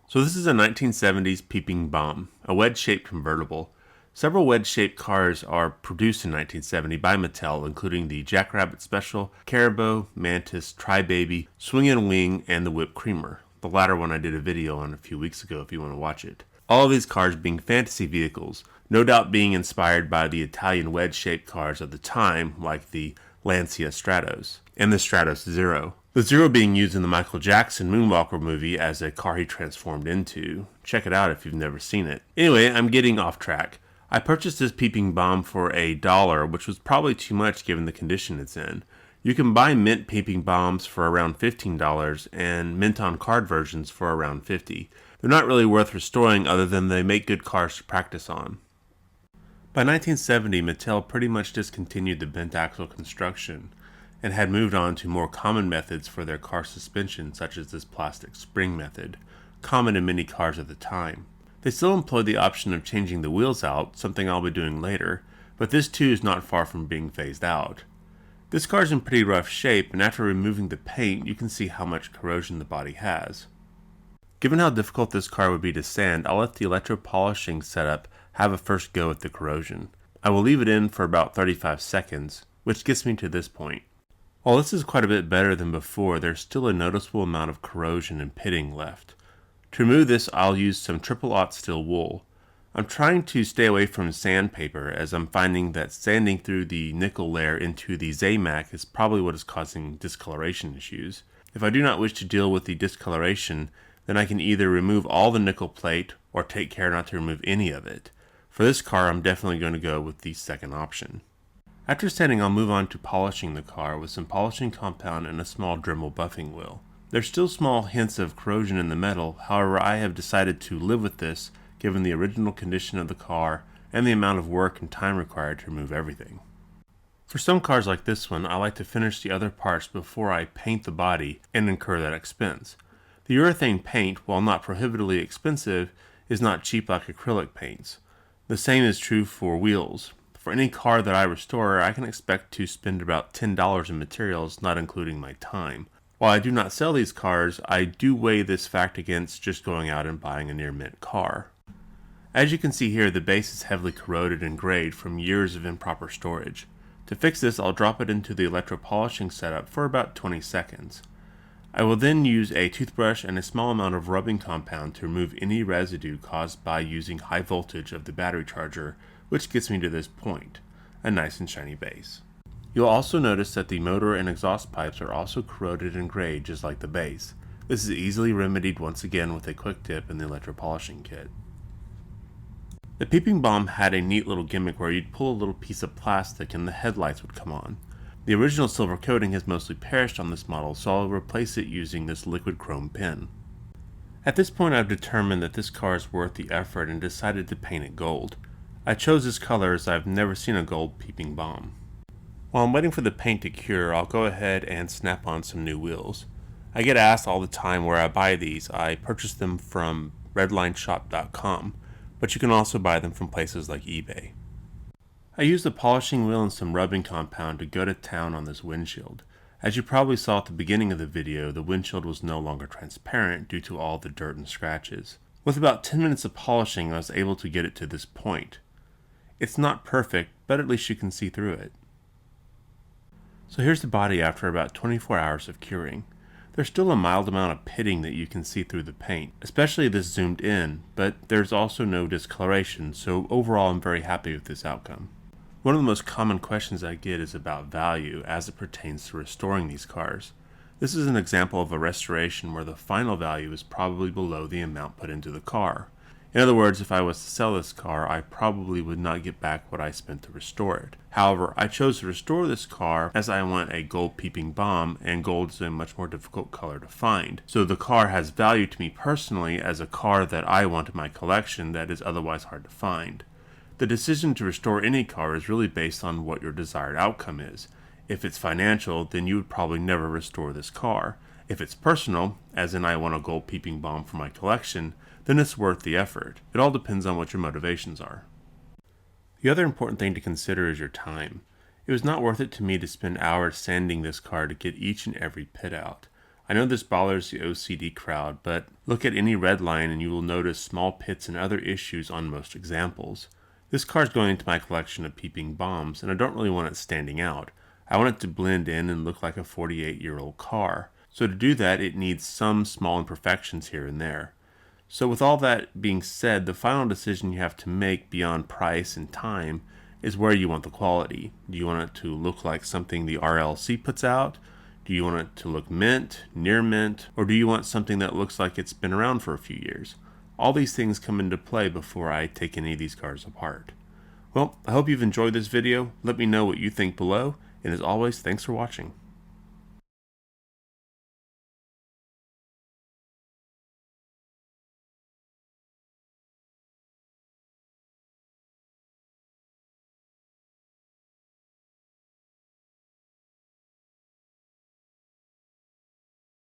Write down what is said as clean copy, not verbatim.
So this is a 1970s Peeping Bomb, a wedge-shaped convertible. Several wedge-shaped cars are produced in 1970 by Mattel, including the Jackrabbit Special, Caribou, Mantis, Tri-Baby, Swing and Wing, and the Whipped Creamer. The latter one I did a video on a few weeks ago if you want to watch it. All of these cars being fantasy vehicles, no doubt being inspired by the Italian wedge-shaped cars of the time, like the Lancia Stratos and the Stratos Zero. The Zero being used in the Michael Jackson Moonwalker movie as a car he transformed into. Check it out if you've never seen it. Anyway, I'm getting off track. I purchased this Peeping Bomb for $1, which was probably too much given the condition it's in. You can buy mint Peeping Bombs for around $15 and mint on card versions for around $50. They're not really worth restoring other than they make good cars to practice on. By 1970, Mattel pretty much discontinued the bent axle construction and had moved on to more common methods for their car suspension, such as this plastic spring method, common in many cars at the time. They still employed the option of changing the wheels out, something I'll be doing later, but this too is not far from being phased out. This car is in pretty rough shape, and after removing the paint, you can see how much corrosion the body has. Given how difficult this car would be to sand, I'll let the Electropolishing setup have a first go at the corrosion. I will leave it in for about 35 seconds, which gets me to this point. While this is quite a bit better than before, there's still a noticeable amount of corrosion and pitting left. To remove this, I'll use some 000 steel wool. I'm trying to stay away from sandpaper, as I'm finding that sanding through the nickel layer into the Zamac is probably what is causing discoloration issues. If I do not wish to deal with the discoloration, then I can either remove all the nickel plate or take care not to remove any of it. For this car, I'm definitely going to go with the second option. After sanding, I'll move on to polishing the car with some polishing compound and a small Dremel buffing wheel. There's still small hints of corrosion in the metal, however I have decided to live with this given the original condition of the car and the amount of work and time required to remove everything. For some cars like this one, I like to finish the other parts before I paint the body and incur that expense. The urethane paint, while not prohibitively expensive, is not cheap like acrylic paints. The same is true for wheels. For any car that I restore, I can expect to spend about $10 in materials, not including my time. While I do not sell these cars, I do weigh this fact against just going out and buying a near mint car. As you can see here, the base is heavily corroded and grayed from years of improper storage. To fix this, I'll drop it into the electropolishing setup for about 20 seconds. I will then use a toothbrush and a small amount of rubbing compound to remove any residue caused by using high voltage of the battery charger, which gets me to this point, a nice and shiny base. You'll also notice that the motor and exhaust pipes are also corroded and grayed just like the base. This is easily remedied once again with a quick dip in the electropolishing kit. The Peeping Bomb had a neat little gimmick where you'd pull a little piece of plastic and the headlights would come on. The original silver coating has mostly perished on this model, so I'll replace it using this liquid chrome pen. At this point I've determined that this car is worth the effort and decided to paint it gold. I chose this color as I've never seen a gold Peeping Bomb. While I'm waiting for the paint to cure, I'll go ahead and snap on some new wheels. I get asked all the time where I buy these. I purchase them from redlineshop.com, but you can also buy them from places like eBay. I used a polishing wheel and some rubbing compound to go to town on this windshield. As you probably saw at the beginning of the video, the windshield was no longer transparent due to all the dirt and scratches. With about 10 minutes of polishing, I was able to get it to this point. It's not perfect, but at least you can see through it. So here's the body after about 24 hours of curing. There's still a mild amount of pitting that you can see through the paint, especially this zoomed in, but there's also no discoloration, so overall I'm very happy with this outcome. One of the most common questions I get is about value as it pertains to restoring these cars. This is an example of a restoration where the final value is probably below the amount put into the car. In other words, if I was to sell this car, I probably would not get back what I spent to restore it. However, I chose to restore this car as I want a gold Peeping Bomb, and gold is a much more difficult color to find. So the car has value to me personally as a car that I want in my collection that is otherwise hard to find. The decision to restore any car is really based on what your desired outcome is. If it's financial, then you would probably never restore this car. If it's personal, as in I want a gold Peeping Bomb for my collection, then it's worth the effort. It all depends on what your motivations are. The other important thing to consider is your time. It was not worth it to me to spend hours sanding this car to get each and every pit out. I know this bothers the OCD crowd, but look at any Redline and you will notice small pits and other issues on most examples. This car is going into my collection of peeping bombs, and I don't really want it standing out. I want it to blend in and look like a 48-year-old car. So to do that, it needs some small imperfections here and there. So with all that being said, the final decision you have to make beyond price and time is where you want the quality. Do you want it to look like something the RLC puts out? Do you want it to look mint, near mint, or do you want something that looks like it's been around for a few years? All these things come into play before I take any of these cars apart. Well, I hope you've enjoyed this video. Let me know what you think below, and as always, thanks for watching.